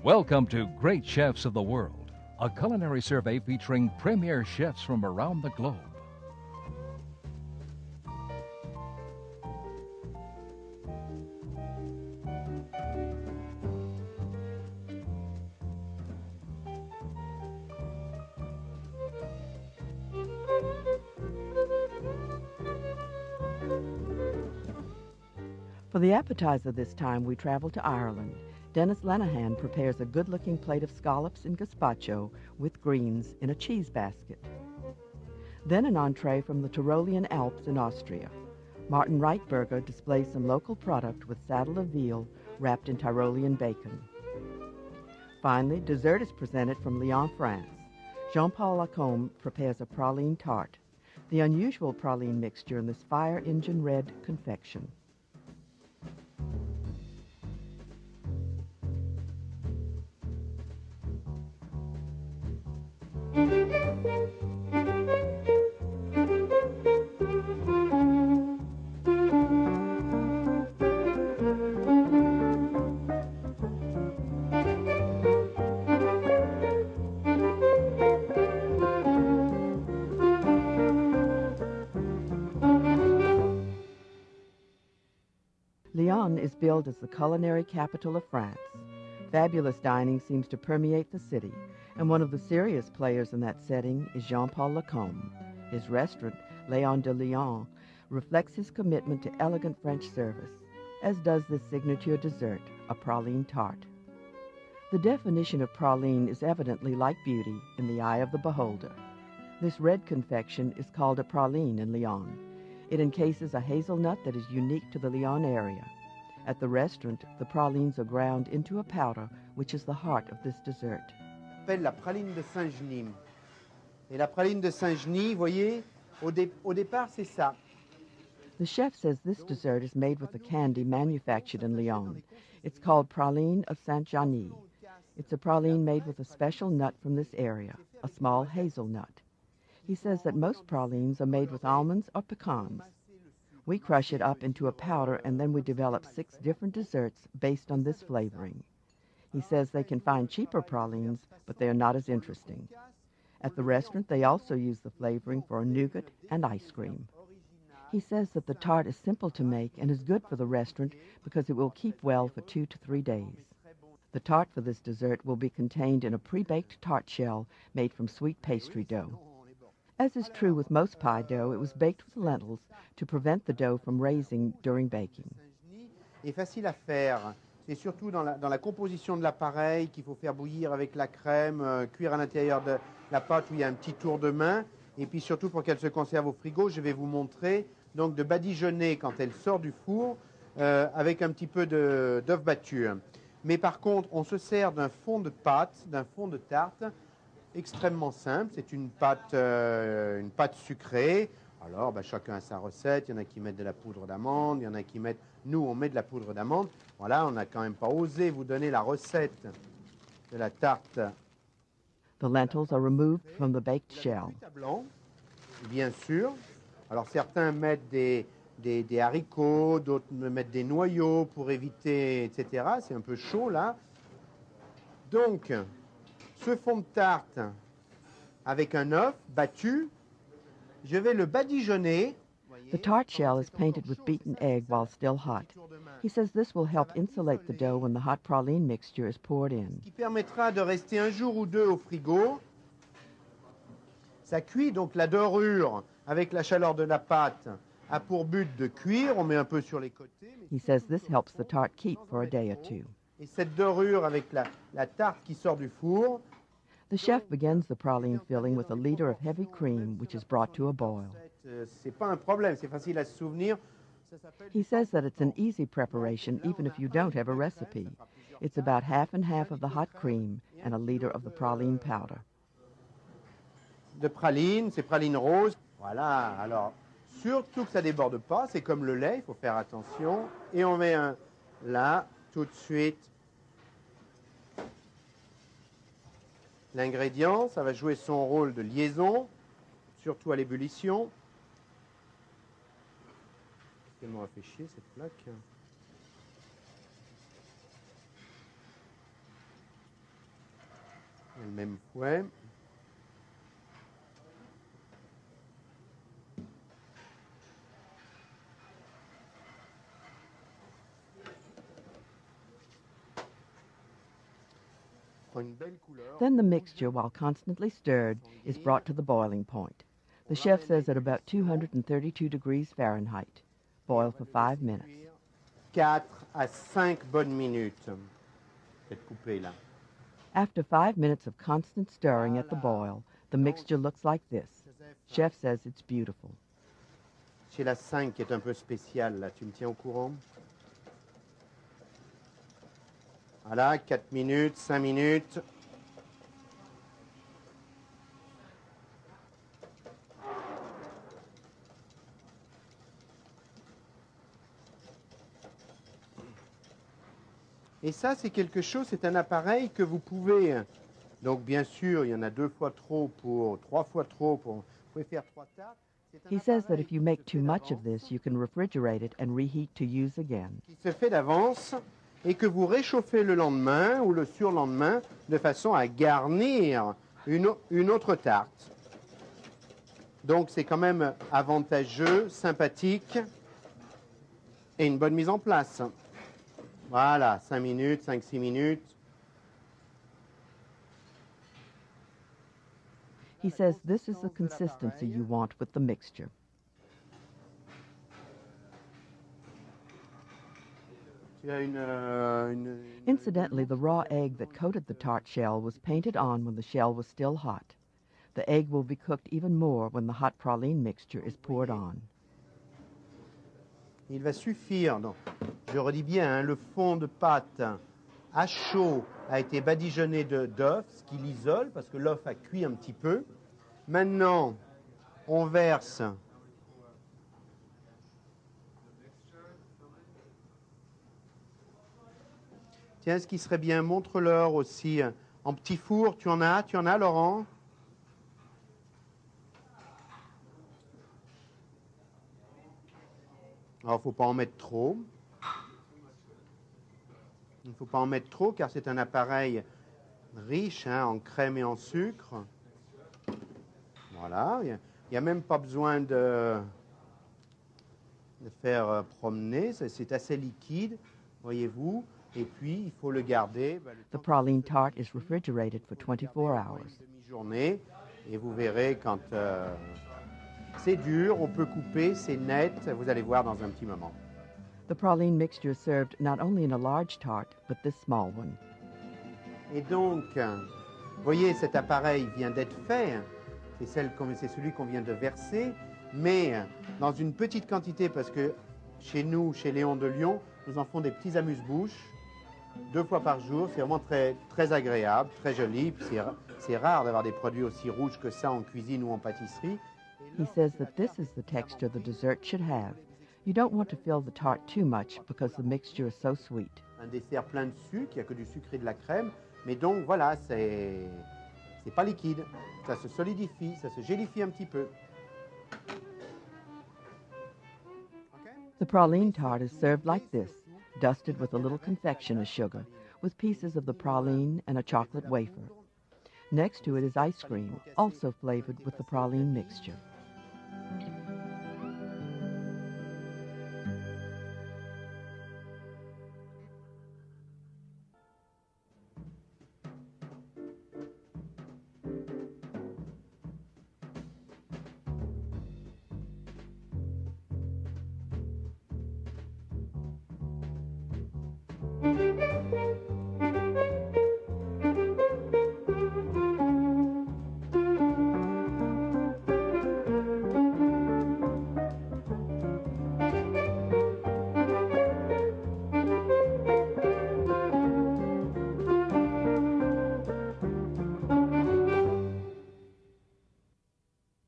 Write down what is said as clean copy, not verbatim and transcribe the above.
Welcome to Great Chefs of the World, a culinary survey featuring premier chefs from around the globe. For the appetizer this time, we travel to Ireland. Dennis Lenihan prepares a good-looking plate of scallops in gazpacho with greens in a cheese basket. Then an entree from the Tyrolean Alps in Austria. Martin Reitberger displays some local product with saddle of veal wrapped in Tyrolean bacon. Finally, dessert is presented from Lyon, France. Jean-Paul Lacombe prepares a praline tart, the unusual praline mixture in this fire engine red confection. Lyon is billed as the culinary capital of France. Fabulous dining seems to permeate the city, and one of the serious players in that setting is Jean-Paul Lacombe. His restaurant, LyonLyon, reflects his commitment to elegant French service, as does this signature dessert, a praline tart. The definition of praline is evidently like beauty in the eye of the beholder. This red confection is called a praline in Lyon. It encases a hazelnut that is unique to the Lyon area. At the restaurant, the pralines are ground into a powder, which is the heart of this dessert. S'appelle la praline de St Genix. Et la praline de St Genix, vous voyez, au départ, c'est ça. The chef says this dessert is made with a candy manufactured in Lyon. It's called Praline of St Genix. It's a praline made with a special nut from this area, a small hazelnut. He says that most pralines are made with almonds or pecans. We crush it up into a powder and then we develop 6 different desserts based on this flavoring. He says they can find cheaper pralines, but they are not as interesting. At the restaurant, they also use the flavoring for a nougat and ice cream. He says that the tart is simple to make and is good for the restaurant because it will keep well for 2 to 3 days. The tart for this dessert will be contained in a pre-baked tart shell made from sweet pastry dough. As is true with most pie dough, it was baked with lentils to prevent the dough from raising during baking. Et facile à faire. C'est surtout dans la composition de l'appareil qu'il faut faire bouillir avec la crème, cuire à l'intérieur de la pâte où il y a un petit tour de main. Et puis surtout pour qu'elle se conserve au frigo, je vais vous montrer donc de badigeonner quand elle sort du four avec un petit peu d'œuf battu. Mais par contre, on se sert d'un fond de pâte, d'un fond de tarte extrêmement simple. C'est une pâte sucrée. Alors, chacun a sa recette. Il y en a qui mettent de la poudre d'amande, il y en a qui mettent... Nous, on met de la poudre d'amande. Voilà, on n'a quand même pas osé vous donner la recette de la tarte. The lentils are removed from the baked shell. Blanc, bien sûr. Alors, certains mettent des haricots, d'autres mettent des noyaux pour éviter, etc. C'est un peu chaud, là. Donc, ce fond de tarte avec un œuf battu, je vais le badigeonner. The tart shell is painted with beaten egg while still hot. He says this will help insulate the dough when the hot praline mixture is poured in. Qui permettra de rester 1 jour ou 2 au frigo. Ça cuit, donc la dorure avec la chaleur de la pâte a pour but de cuire. On met un peu sur les côtés. He says this helps the tart keep for a day or 2. Et cette dorure avec la tarte qui sort du four. The chef begins the praline filling with a liter of heavy cream, which is brought to a boil. C'est pas un problème, c'est facile à se souvenir. He says that it's an easy preparation even if you don't have a recipe. It's about half and half of the hot cream and a liter of the praline powder. De praline, c'est praline rose. Voilà, alors surtout que ça déborde pas, c'est comme le lait, il faut faire attention. Et on met un là, tout de suite. L'ingrédient, ça va jouer son rôle de liaison, surtout à l'ébullition. Elle m'aura fait chier cette plaque. le même fouet. Then the mixture, while constantly stirred, is brought to the boiling point. The chef says at about 232 degrees Fahrenheit. Boil for 5 minutes. 4 à 5 bonnes minutes. Peut-être coupé là. After 5 minutes of constant stirring at the boil, the mixture looks like this. Chef says it's beautiful. C'est la 5 qui est un peu spéciale là. Tu me tiens au courant? Voilà, 4 minutes, 5 minutes. Et ça, c'est quelque chose, c'est un appareil que vous pouvez, donc bien sûr, il y en a 2 fois trop pour, 3 fois trop pour, vous pouvez faire 3 tartes. He says that if you make too much of this, you can refrigerate it and reheat to use again. Qui se fait d'avance et que vous réchauffez le lendemain ou le surlendemain de façon à garnir une autre tarte. Donc c'est quand même avantageux, sympathique et une bonne mise en place. Voilà, 5 minutes, 5-6 minutes. He says this is the consistency you want with the mixture. Incidentally, the raw egg that coated the tart shell was painted on when the shell was still hot. The egg will be cooked even more when the hot praline mixture is poured on. Il va suffire, donc, je redis bien, hein, le fond de pâte à chaud a été badigeonné d'œuf, ce qui l'isole parce que l'œuf a cuit un petit peu. Maintenant, on verse tiens, ce qui serait bien, montre-leur aussi en petit four. Tu en as, Laurent? Alors, il ne faut pas en mettre trop. Il ne faut pas en mettre trop car c'est un appareil riche hein, en crème et en sucre. Voilà, il n'y a même pas besoin de faire promener, c'est assez liquide, voyez-vous. Et puis, il faut le garder. The praline tart is refrigerated for 24 hours. Une demi-journée et vous verrez quand c'est dur, on peut couper, c'est net, vous allez voir dans un petit moment. The praline mixture is served not only in a large tart, but this small one. Et donc, vous voyez, cet appareil vient d'être fait, c'est celui qu'on vient de verser, mais dans une petite quantité, parce que chez nous, chez Léon de Lyon, nous en font des petits amuse-bouches, 2 fois par jour, c'est vraiment très, très agréable, très joli, c'est rare d'avoir des produits aussi rouges que ça en cuisine ou en pâtisserie. He says that this is the texture the dessert should have. You don't want to fill the tart too much because the mixture is so sweet. Un dessert plein de sucre, il n'y a que du sucre et de la crème, mais donc voilà, c'est pas liquide, ça se solidifie, ça se gélifie un petit peu. The praline tart is served like this, dusted with a little confectioner's sugar, with pieces of the praline and a chocolate wafer. Next to it is ice cream, also flavored with the praline mixture.